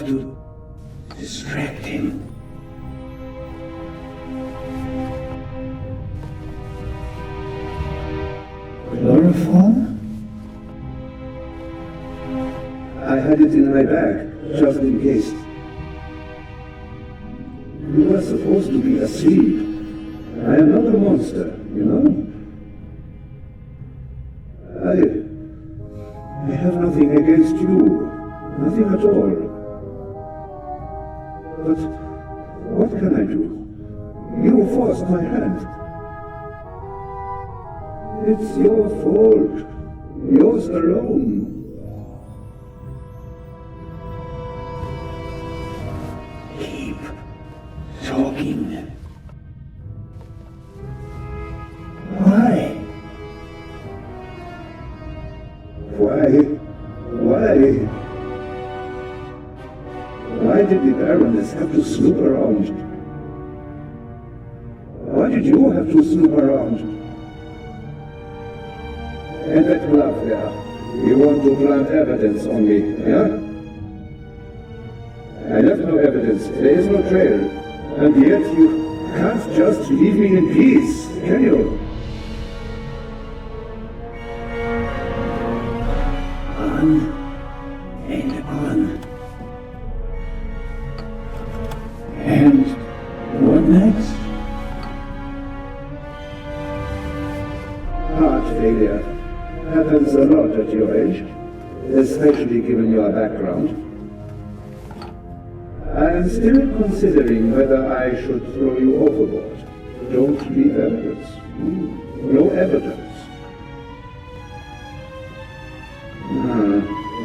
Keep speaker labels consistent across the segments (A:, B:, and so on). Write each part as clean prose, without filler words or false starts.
A: have to distract him. Chloroform? I had it in my bag, just in case. You were supposed to be asleep. I am not a monster, you know? I have nothing against you. Nothing at all. But what can I do? You forced my hand. It's your fault. Yours alone. Keep talking. Why? Why did the Baroness have to snoop around? Why did you have to snoop around? And that glove there, you want to plant evidence on me, yeah? I left no evidence, there is no trail, and yet you can't just leave me in peace, can you? On and on. And what next? Heart failure happens a lot at your age, especially given your background. I am still considering whether I should throw you overboard. Don't leave evidence. No evidence.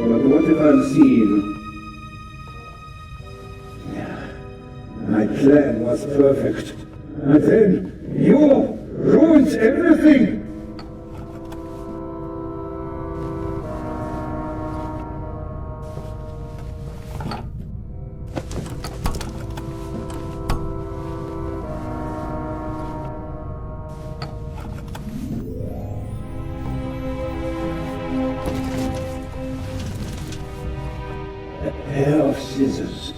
A: But what if I'm seen? My plan was perfect. And then you ruined everything! A pair of scissors.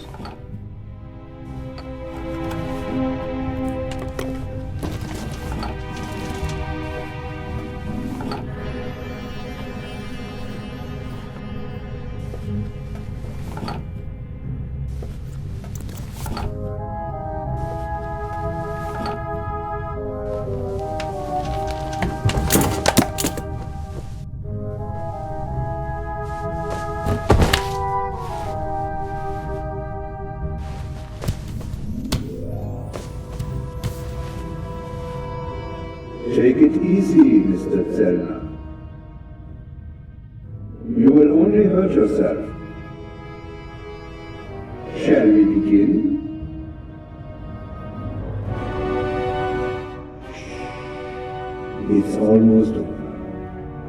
A: Take it easy, Mr. Zellner. You will only hurt yourself. Shall we begin? It's almost over.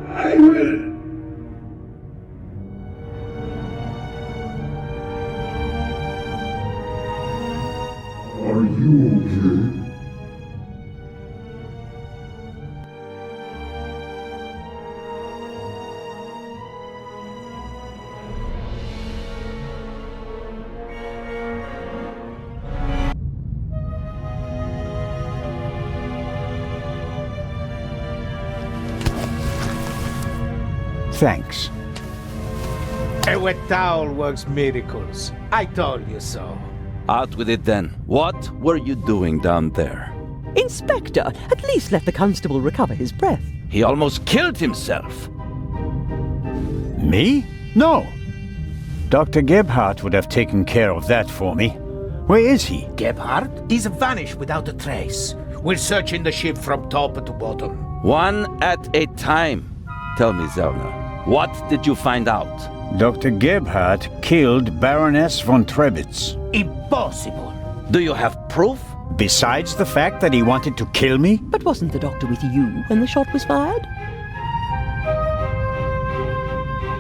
A: I will.
B: Are you okay?
C: Thanks.
D: A wet towel works miracles. I told you so.
E: Out with it then. What were you doing down there?
F: Inspector, at least let the constable recover his breath.
E: He almost killed himself.
C: Me? No. Dr. Gebhardt would have taken care of that for me. Where is he?
D: Gebhardt is vanished without a trace. We're searching the ship from top to bottom.
E: One at a time. Tell me, Zellner, what did you find out?
C: Dr. Gebhardt killed Baroness von Trebitz.
D: Impossible.
E: Do you have proof?
C: Besides the fact that he wanted to kill me?
F: But wasn't the doctor with you when the shot was fired?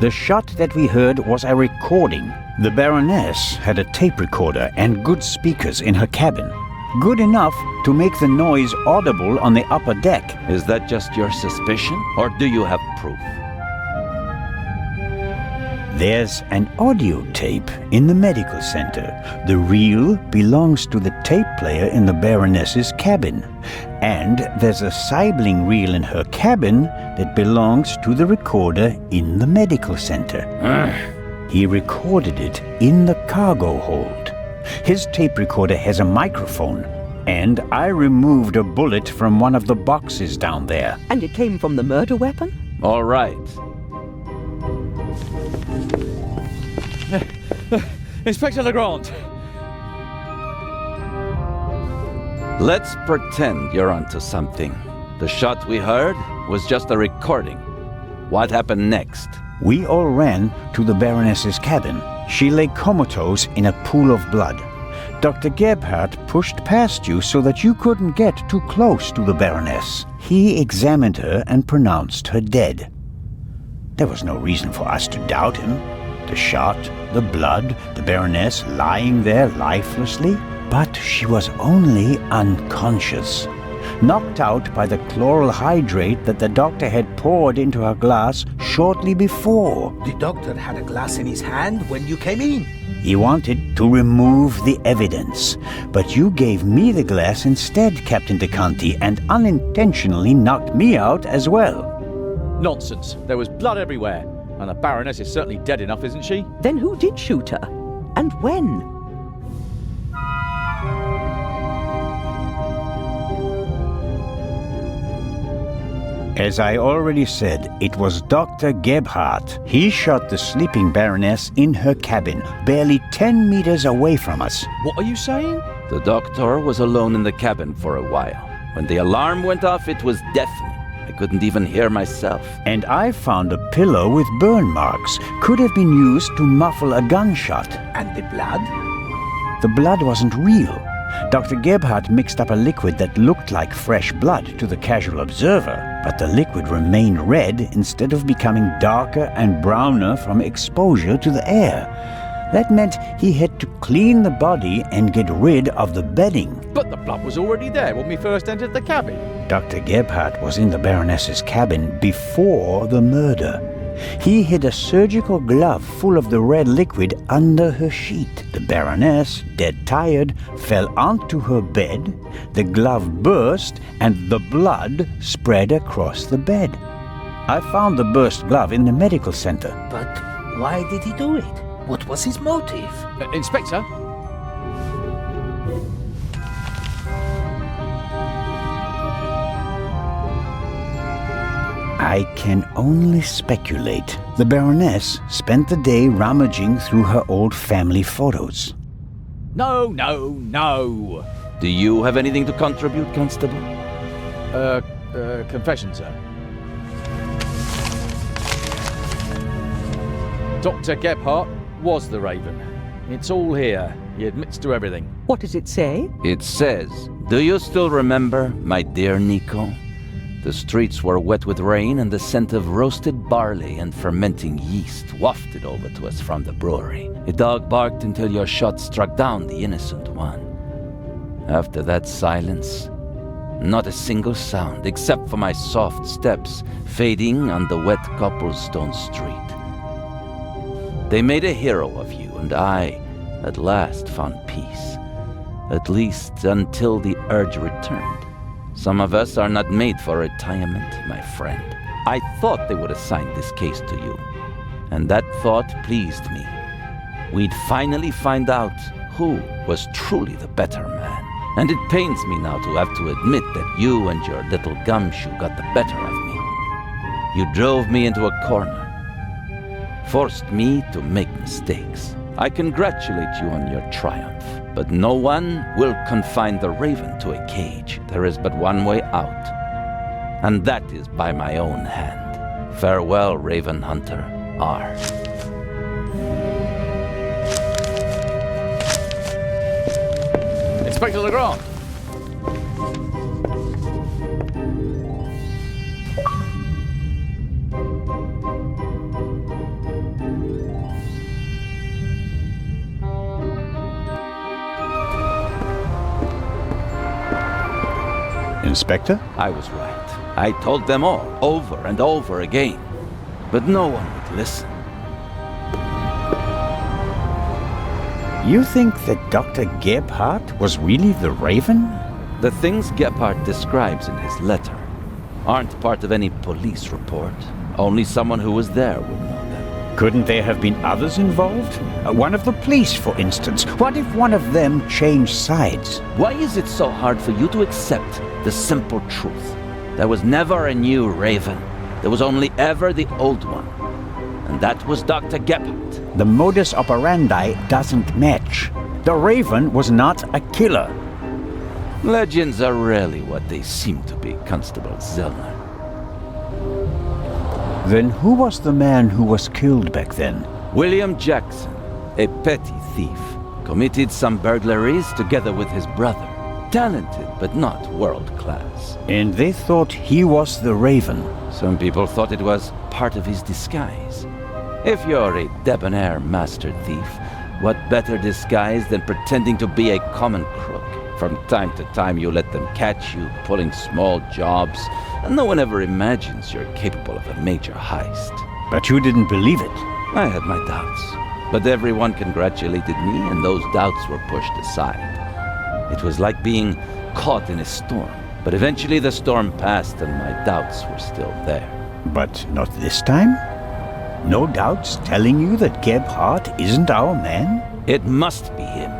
C: The shot that we heard was a recording. The Baroness had a tape recorder and good speakers in her cabin. Good enough to make the noise audible on the upper deck.
E: Is that just your suspicion, or do you have proof?
C: There's an audio tape in the medical center. The reel belongs to the tape player in the Baroness's cabin. And there's a sibling reel in her cabin that belongs to the recorder in the medical center. He recorded it in the cargo hold. His tape recorder has a microphone, and I removed a bullet from one of the boxes down there.
F: And it came from the murder weapon?
E: All right.
G: Inspector Legrand!
E: Let's pretend you're onto something. The shot we heard was just a recording. What happened next?
C: We all ran to the Baroness's cabin. She lay comatose in a pool of blood. Dr. Gebhardt pushed past you so that you couldn't get too close to the Baroness. He examined her and pronounced her dead. There was no reason for us to doubt him. The shot, the blood, the Baroness lying there lifelessly. But she was only unconscious, knocked out by the chloral hydrate that the doctor had poured into her glass shortly before.
D: The doctor had a glass in his hand when you came in.
C: He wanted to remove the evidence, but you gave me the glass instead, Captain DeCanti, and unintentionally knocked me out as well.
G: Nonsense. There was blood everywhere. And the Baroness is certainly dead enough, isn't she?
F: Then who did shoot her? And when?
C: As I already said, it was Dr. Gebhardt. He shot the sleeping Baroness in her cabin, barely 10 meters away from us.
G: What are you saying?
E: The doctor was alone in the cabin for a while. When the alarm went off, it was deafening. I couldn't even hear myself.
C: And I found a pillow with burn marks. Could have been used to muffle a gunshot.
D: And the blood?
C: The blood wasn't real. Dr. Gebhardt mixed up a liquid that looked like fresh blood to the casual observer, but the liquid remained red instead of becoming darker and browner from exposure to the air. That meant he had to clean the body and get rid of the bedding.
G: But the blood was already there when we first entered the cabin.
C: Dr. Gebhardt was in the Baroness's cabin before the murder. He hid a surgical glove full of the red liquid under her sheet. The Baroness, dead tired, fell onto her bed, the glove burst, and the blood spread across the bed. I found the burst glove in the medical center.
D: But why did he do it? What was his motive?
G: Inspector?
C: I can only speculate. The Baroness spent the day rummaging through her old family photos.
G: No.
E: Do you have anything to contribute, Constable?
G: Confession, sir. Dr. Gebhardt was the Raven. It's all here. He admits to everything.
F: What does it say?
E: It says, "Do you still remember, my dear Nico? The streets were wet with rain and the scent of roasted barley and fermenting yeast wafted over to us from the brewery. A dog barked until your shot struck down the innocent one. After that silence, not a single sound except for my soft steps fading on the wet cobblestone street. They made a hero of you, and I, at last, found peace. At least until the urge returned. Some of us are not made for retirement, my friend. I thought they would assign this case to you, and that thought pleased me. We'd finally find out who was truly the better man. And it pains me now to have to admit that you and your little gumshoe got the better of me. You drove me into a corner, forced me to make mistakes. I congratulate you on your triumph, but no one will confine the Raven to a cage. There is but one way out, and that is by my own hand. Farewell, Raven Hunter R.
G: Inspector Legrand!
C: Inspector?
E: I was right. I told them all, over and over again. But no one would listen.
C: You think that Dr. Gebhardt was really the Raven?
E: The things Gebhardt describes in his letter aren't part of any police report. Only someone who was there would know them.
C: Couldn't there have been others involved? One of the police, for instance. What if one of them changed sides?
E: Why is it so hard for you to accept the simple truth? There was never a new Raven. There was only ever the old one. And that was Dr. Gebhardt.
C: The modus operandi doesn't match. The Raven was not a killer.
E: Legends are rarely what they seem to be, Constable Zellner.
C: Then who was the man who was killed back then?
E: William Jackson, a petty thief, committed some burglaries together with his brother. Talented, but not world-class.
C: And they thought he was the Raven.
E: Some people thought it was part of his disguise. If you're a debonair master thief, what better disguise than pretending to be a common crook? From time to time you let them catch you pulling small jobs, and no one ever imagines you're capable of a major heist.
C: But you didn't believe it.
E: I had my doubts, but everyone congratulated me and those doubts were pushed aside. It was like being caught in a storm, but eventually the storm passed and my doubts were still there.
C: But not this time? No doubts telling you that Gebhardt isn't our man?
E: It must be him.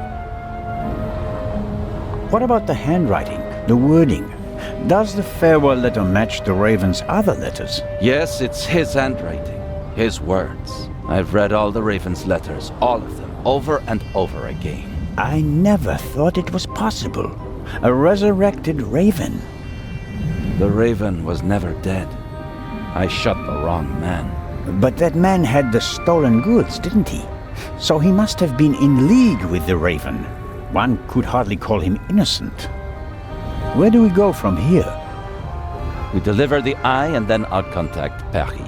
C: What about the handwriting, the wording? Does the farewell letter match the Raven's other letters?
E: Yes, it's his handwriting, his words. I've read all the Raven's letters, all of them, over and over again.
C: I never thought it was possible. A resurrected Raven.
E: The Raven was never dead. I shot the wrong man.
C: But that man had the stolen goods, didn't he? So he must have been in league with the Raven. One could hardly call him innocent. Where do we go from here?
E: We deliver the eye and then I'll contact Paris.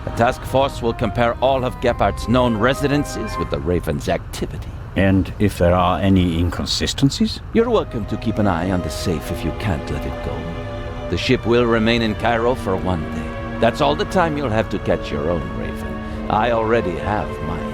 E: A task force will compare all of Gebhardt's known residences with the Raven's activity.
C: And if there are any inconsistencies?
E: You're welcome to keep an eye on the safe if you can't let it go. The ship will remain in Cairo for 1 day. That's all the time you'll have to catch your own Raven. I already have mine.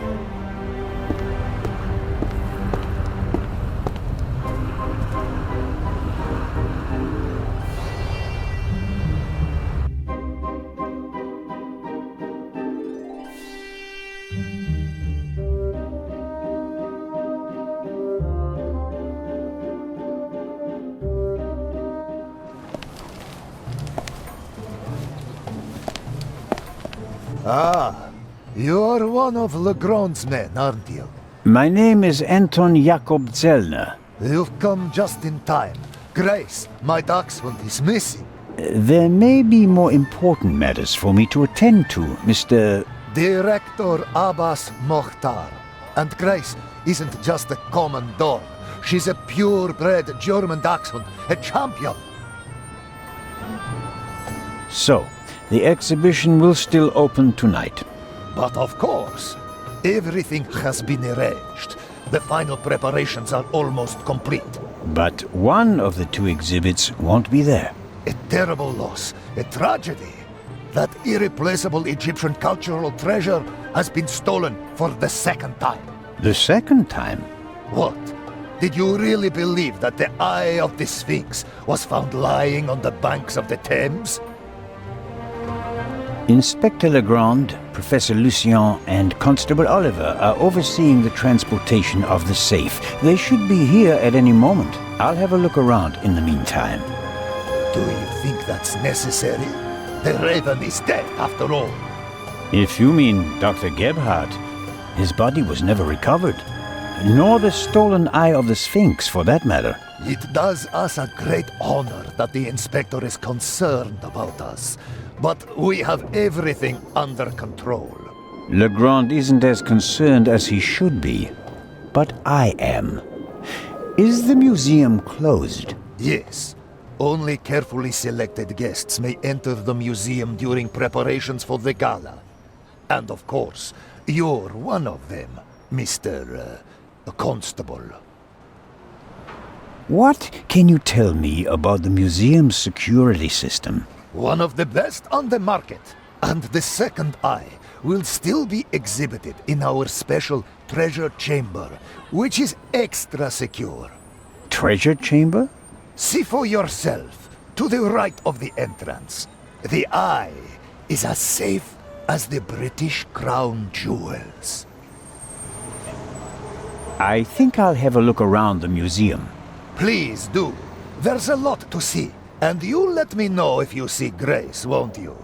H: Ah, you're one of Legrand's men, aren't you?
C: My name is Anton Jakob Zellner.
H: You've come just in time. Grace, my dachshund is missing.
C: There may be more important matters for me to attend to, Mr.
H: Director Abbas Mokhtar. And Grace isn't just a common dog. She's a purebred German dachshund, a champion.
C: So, the exhibition will still open tonight.
H: But of course, everything has been arranged. The final preparations are almost complete.
C: But one of the two exhibits won't be there.
H: A terrible loss, a tragedy. That irreplaceable Egyptian cultural treasure has been stolen for the second time.
C: The second time?
H: What? Did you really believe that the Eye of the Sphinx was found lying on the banks of the Thames?
C: Inspector Legrand, Professor Lucien, and Constable Oliver are overseeing the transportation of the safe. They should be here at any moment. I'll have a look around in the meantime.
H: Do you think that's necessary? The Raven is dead, after all.
C: If you mean Dr. Gebhardt, his body was never recovered. Nor the stolen Eye of the Sphinx, for that matter.
H: It does us a great honor that the Inspector is concerned about us. But we have everything under control.
C: Legrand isn't as concerned as he should be. But I am. Is the museum closed?
H: Yes. Only carefully selected guests may enter the museum during preparations for the gala. And of course, you're one of them, Mr. Constable.
C: What can you tell me about the museum's security system?
H: One of the best on the market. And the second eye will still be exhibited in our special treasure chamber, which is extra secure.
C: Treasure chamber?
H: See for yourself, to the right of the entrance. The eye is as safe as the British Crown jewels.
C: I think I'll have a look around the museum.
H: Please do. There's a lot to see. And you let me know if you see Grace, won't you?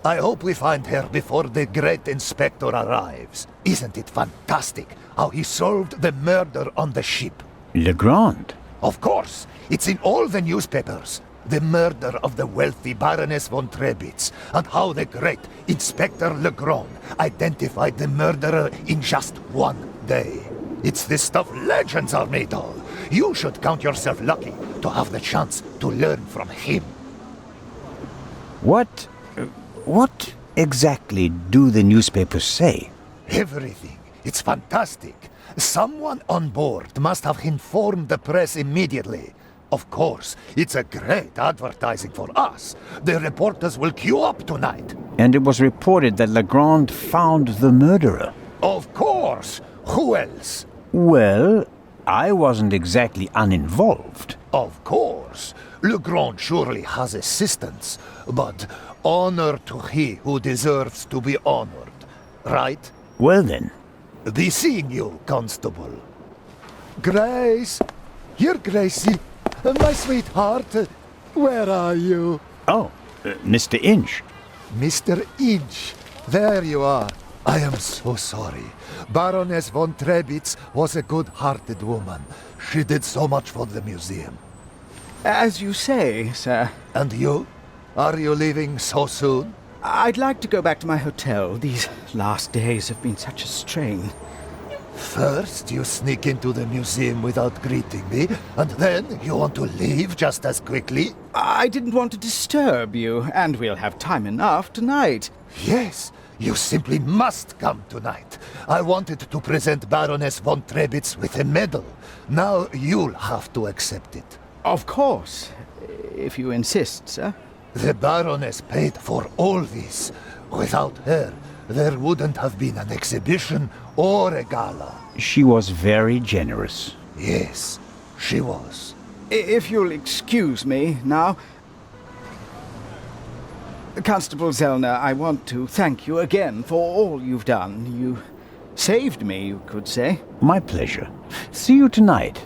H: I hope we find her before the great inspector arrives. Isn't it fantastic how he solved the murder on the ship?
C: Legrand?
H: Of course. It's in all the newspapers. The murder of the wealthy Baroness von Trebitz, and how the great Inspector Legrand identified the murderer in just one day. It's the stuff legends are made of. You should count yourself lucky to have the chance to learn from him.
C: What exactly do the newspapers say?
H: Everything. It's fantastic. Someone on board must have informed the press immediately. Of course, it's a great advertising for us. The reporters will queue up tonight.
C: And it was reported that Legrand found the murderer.
H: Of course! Who else?
C: Well, I wasn't exactly uninvolved.
H: Of course. Legrand surely has assistants, but honor to he who deserves to be honored, right?
C: Well then.
H: Be seeing you, Constable. Grace! Here, Gracie. My sweetheart. Where are you?
C: Oh, Mr. Inch.
H: Mr. Inch. There you are. I am so sorry. Baroness von Trebitz was a good-hearted woman. She did so much for the museum.
I: As you say, sir.
H: And you? Are you leaving so soon?
I: I'd like to go back to my hotel. These last days have been such a strain.
H: First, you sneak into the museum without greeting me, and then you want to leave just as quickly?
I: I didn't want to disturb you, and we'll have time enough tonight.
H: Yes, you simply must come tonight. I wanted to present Baroness von Trebitz with a medal. Now you'll have to accept it.
I: Of course, if you insist, sir.
H: The Baroness paid for all this. Without her, there wouldn't have been an exhibition or a gala.
C: She was very generous.
H: Yes, she was.
I: If you'll excuse me now. Constable Zellner, I want to thank you again for all you've done. You saved me, you could say.
C: My pleasure. See you tonight.